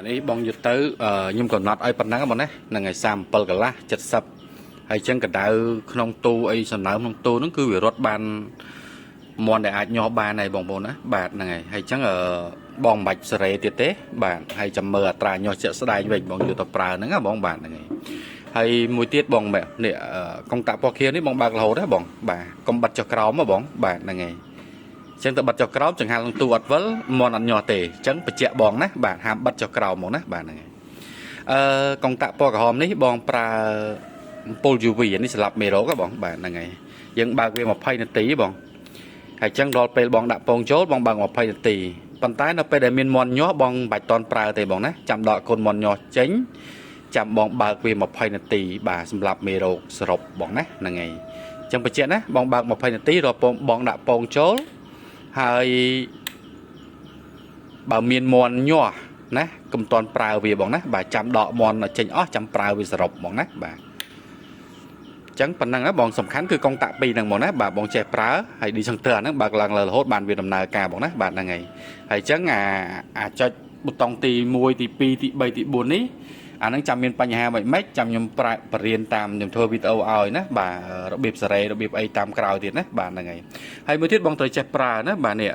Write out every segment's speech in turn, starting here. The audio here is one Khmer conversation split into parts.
នេះបងយុទ្ធទៅខ្ញុំកំណត់ឲ្យប៉ុណ្ណឹងបងណានឹងឲ្យ37កន្លះ70ហើយចឹងកដៅក្នុងទូអីសំណើមក្នុងទូហ្នឹងគឺវារត់បានមន់ដែលអាចញាស់បានហើយបងប្អូនណាបាទហ្នឹងហើយចឹងបងមិនបាច់សេរីទៀតទេបាទហើយចាំមើលអត្រាញាស់ជាក់ស្ដែងវិញបងយុទ្ធទៅប្រើហ្នឹងណាបងបាទហ្នឹងហើយមួយទៀតបងនេះកុងតាក់ពណ៌ខៀវនេះបងបើករហូតណាបងបាទកុំបិទចុះក្រោមហ៎បងបាទហ្នឹងហើយចឹងទៅបិទចុះក្រោមចង្ហាន់ក្នុងទូអត់វិលមន់អត់ញាស់ទេចឹងបញ្ជាក់បងណាបាទហាមបិទចុះក្រោមហ្មងណាបាទហ្នឹងហើយកុងតាក់ពណ៌ក្រហមនេះបងប្រើអំពូល UV នេះសម្រាប់មេរោគហ៎បងបាទហ្នឹងហើយយើងបើកវា20នាទីបងហើយចឹងដល់ពេលបងដាក់ពងចូលបងបើក20នាទីប៉ុន្តែនៅពេលដែលមានមន់ញាស់បងមិនបាច់តន់ប្រើទេបងណាចាំដកកូនមន់ញាស់ចេញចាំបងបើកវា20នាទីបាទសម្រាប់មេរោគសរុបបងណាហ្នឹងហើយចឹងបញ្ជាក់ណាបងបើក20នាទីរកបងដាក់ពងចូលហើយបើមានមន់ញាស់ណាកុំតន់ប្រើវាបងណាបាទចាំដកមន់ចេញអស់ចាំប្រើវាសរុបបងណាបាទចឹងប៉ុណ្ណឹងបងសំខាន់គឺកុងតាក់2ហ្នឹងបងណាបាទបងចេះប្រើហើយឌីសង្ទ័រហ្នឹងបើកឡើងលើរហូតបានវាដំណើរការបងណាបាទហ្នឹងហើយចឹងអាចុចប៊ូតុងទី1ទី2ទី3ទី4នេះអាហ្នឹងចាំមានបញ្ហាមិនចាំខ្ញុំបរៀនតាមខ្ញុំធ្វើវីដេអូឲ្យណាបាទរបៀបសេរីរបៀបអីតាមក្រោយទៀតណាបាទហ្នឹងហើយមួយទៀតបងត្រូវចេះប្រើណាបាទនេះ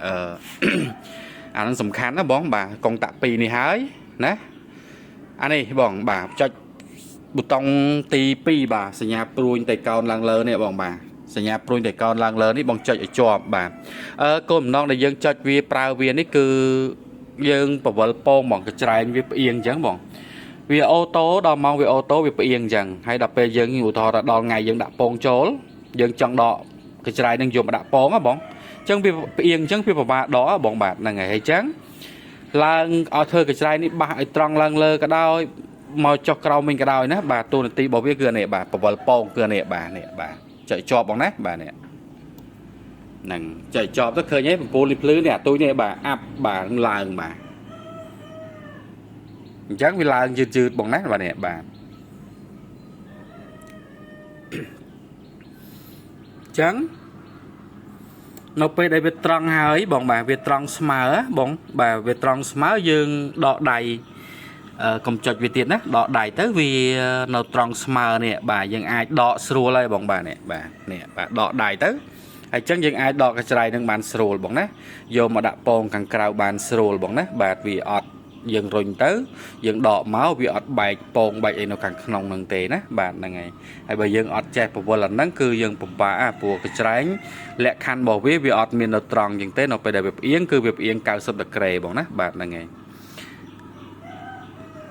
អាហ្នឹងសំខាន់ណាបងបាទកុងតាក់2នេះហើយណាអានេះបងបាទចុចប៊ូតុងទី2បាទសញ្ញាព្រួញតែកោនឡើងលើនេះបងបាទសញ្ញាព្រួញតែកោនឡើងលើនេះបងចុចឲ្យជាប់បាទគោលបំណងដែលយើងចុចវាប្រើវានេះគឺយើងបវលពងបងកច្រែងវាផ្អៀងអញ្ចឹងបងវាអូតូដល់ម៉ោងវាអូតូវាផ្អៀងអញ្ចឹងហើយដល់ពេលយើងឧទាហរណ៍ដល់ថ្ងៃយើងដាក់ពងចូលយើងចង់ដកកច្រែងនឹងយកមកដាក់ពងហ៎បងអញ្ចឹងវាផ្អៀងអញ្ចឹងវាពិបាកដកបងបាទហ្នឹងហើយអញ្ចឹងឡើងឲ្យធ្វើកច្រែងនេះបាសឲ្យត្រង់ឡើងលើក៏ដោយមកចុះក្រោមវិញក៏ដោយណាបាទទូនាទីរបស់វាគឺនេះបាទបវលពងគឺនេះបាទនេះបាទចុចជាប់បងណាបាទនេះហ្នឹងចុចជាប់ទៅឃើញឯងបំពូលនេះភ្លឺនេះអាទុយនេះបាទអាប់បាទឡើងបាទអញ្ចឹងវាឡើងយឺតបងណាបាទនេះបាទអញ្ចឹងនៅពេលដែលវាត្រង់ហើយបងបាទវាត្រង់ស្មើបងបាទវាត្រង់ស្មើយើងដកដៃកុំចុចវាទៀតណាដកដៃទៅវានៅត្រង់ស្មើនេះបាទយើងអាចដកស្រួលហើយបងបាទនេះបាទនេះបាទដកដៃទៅហើយអញ្ចឹងយើងអាចដកកច្រៃនឹងបានស្រួលបងណាយកមកដាក់ពងខាងក្រៅបានស្រួលបងណាបាទវាអត់យើងរុញទៅយើងដកមកវាអត់បែកពងបែកអីនៅខាងក្នុងនឹងទេណាបាទហ្នឹងហើយបើយើងអត់ចេះពវល់អាហ្នឹងគឺយើងពិបាកព្រោះកច្រែងលក្ខខណ្ឌរបស់វាអត់មាននៅត្រង់ជាងទេនៅពេលដែលវាផ្អៀងគឺវាផ្អៀង90ដឺក្រេបងណាបាទហ្នឹងហើយ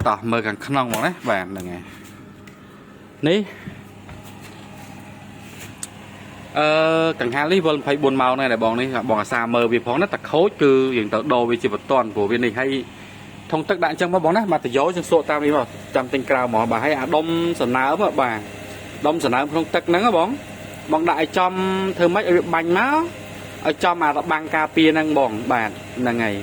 តោះមើលខាងក្នុងបងណាបាទហ្នឹងហើយនេះកង្ហាលនេះវល់24ម៉ោងដែរបងនេះបងអាសាមើលវាផងណាតែខូចគឺយើងទៅដោវាជាបន្ទាន់ព្រោះវានេះហើយធុងទឹកដាក់អញ្ចឹងមកបងណាបាទតយោចឹងសក់តាមនេះមកចាំទិញក្រៅមកបាទហើយអាដុំសំណើមបាទដុំសំណើមក្នុងទឹកហ្នឹងបងដាក់ឲ្យចំធ្វើម៉េចឲ្យវាបាញ់មកឲ្យចំអារបាំងការពារហ្នឹងបងបាទហ្នឹងហើយ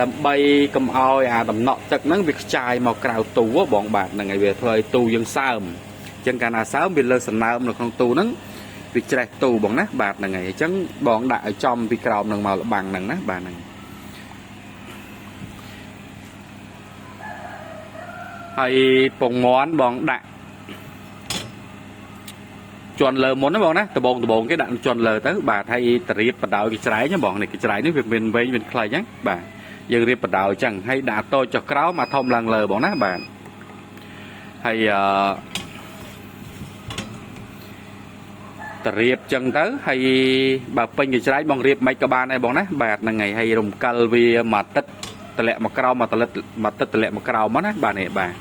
ដើម្បីកុំឲ្យអាដំណក់ទឹកហ្នឹងវាខ្ចាយមកក្រៅទូបងបាទហ្នឹងហើយវាធ្វើឲ្យទូយើងសើមអញ្ចឹងកាលណាសើមវាលើសំណើមនៅក្នុងទូហ្នឹងវាច្រេះទូបងណាបាទហ្នឹងហើយអញ្ចឹងបងដាក់ឲ្យចំពីក្រោមហ្នឹងមកលបាំងហ្នឹងណាបាទហ្នឹងហើយពងមាន់បងដាក់ជន់លើមុនណាបងណាដបងគេដាក់ជន់លើទៅបាទហើយតរៀបបដ ாய் គេច្រែងបងនេះគេច្រែងនេះវាមានវែងមានខ្លីអញ្ចឹងបាទយើងរៀបបដ ாய் អញ្ចឹងហើយដាក់តូចចុះក្រោមអាធំឡើងលើបងណាបាទហើយតរៀបអញ្ចឹងទៅហើយបើពេញគេច្រែងបងរៀបមិនក៏បានដែរបងណាបាទហ្នឹងហើយរំកិលវាមួយទឹកតម្លាក់មកក្រោមមួយទឹកតម្លាក់មកក្រោមមកណាបាទនេះបាទ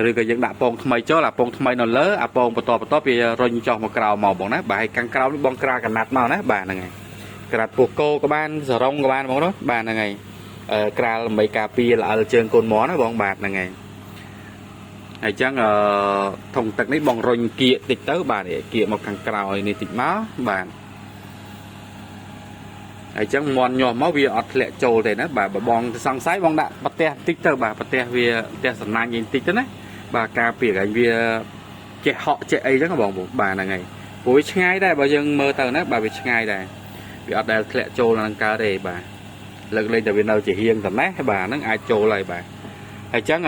ឬក៏យើងដាក់ពងថ្មីចូលអាពងថ្មីនៅលើអាពងបន្តវារុញចុះមកក្រោមមកបងណាបាទហើយខាងក្រោមនេះបងក្រាលកណាត់មកណាបាទហ្នឹងហើយក្រាត់ពោះគោក៏បានសរងក៏បានបងណាបាទហ្នឹងហើយក្រាលដើម្បីការពារល្អិលជើងកូនមន់ណាបងបាទហ្នឹងហើយហើយចឹងធុងទឹកនេះបងរុញគៀកតិចទៅបាទគៀកមកខាងក្រោយនេះតិចមកបាទហើយចឹងមន់ញាស់មកវាអត់ធ្លាក់ចូលទេណាបាទបងសង្ស័យបងដាក់ប្រទេសតិចទៅបាទប្រទេសវាប្រទេសសំណាញ់វិញតិចទៅណាបាទការពារឲ្យវាចេះហក់ចេះអីចឹងបងបាទហ្នឹងហើយព្រោះវាឆ្ងាយដែរបើយើងមើលទៅណាបាទវាឆ្ងាយដែរវាអត់ដែលធ្លាក់ចូលនឹងកើតទេបាទ lực lên từ bên đâu chỉ hiên tầm nát bà nó ai trộn lại bà hay chắc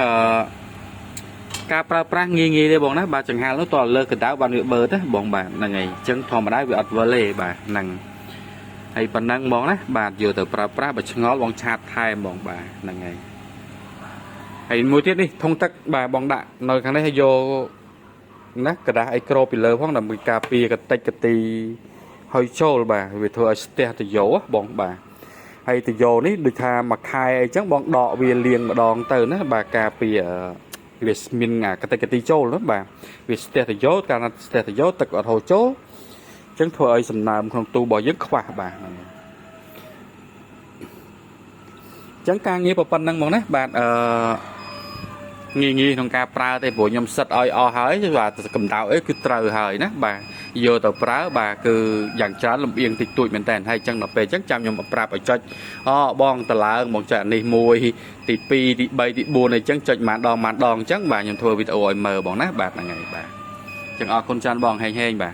cá pra nghi đây bọn nó bà chẳng hạn nó toàn lơ cái táo bà nhựa bơ đó bọn bà là ngày chân thò mà đá bị ọt vỡ lề bà nằng hay phần năng bọn đó bà vừa từ pra bà ngó bọn chặt hai bọn bà là ngày hay mua tiết đi thông tắc bà bọn đạn nơi kháng đấy hay vô nát cái đá ai cro bị lơ hoặc là bị cà phê cái tay cái tì hơi trâu bà vì thôi ste từ dỗ bọn bà hay từ dỗ ní được thà mặc hai chắc bọn đọ vì liền mà đòn từ nó bà cà phê việc mình ngả cái tay trâu lắm bà việc ste từ dỗ cả là ste từ dỗ tất cả hồ chó chẳng thôi sầm nằm không tu bỏ dứt khoa bà chẳng ca nghĩa một phần năng mong đấy bạn nghi trong ca pra thì bộ nhom sắt oi o hới và cầm tàu ấy cứ trời hời nè bà vô tàu pra bà cứ dàn trả làm yên thì tụi mình tèn hay chẳng nó về chắc chăm nhom pra phải cho bong tờ lá một trận đi mùi thì pi thì bay thì buồn này chẳng chợt màn đòn chắc bà nhom thôi vì ôi mờ bọn nát bà là ngày bà chẳng con chan bong hay bà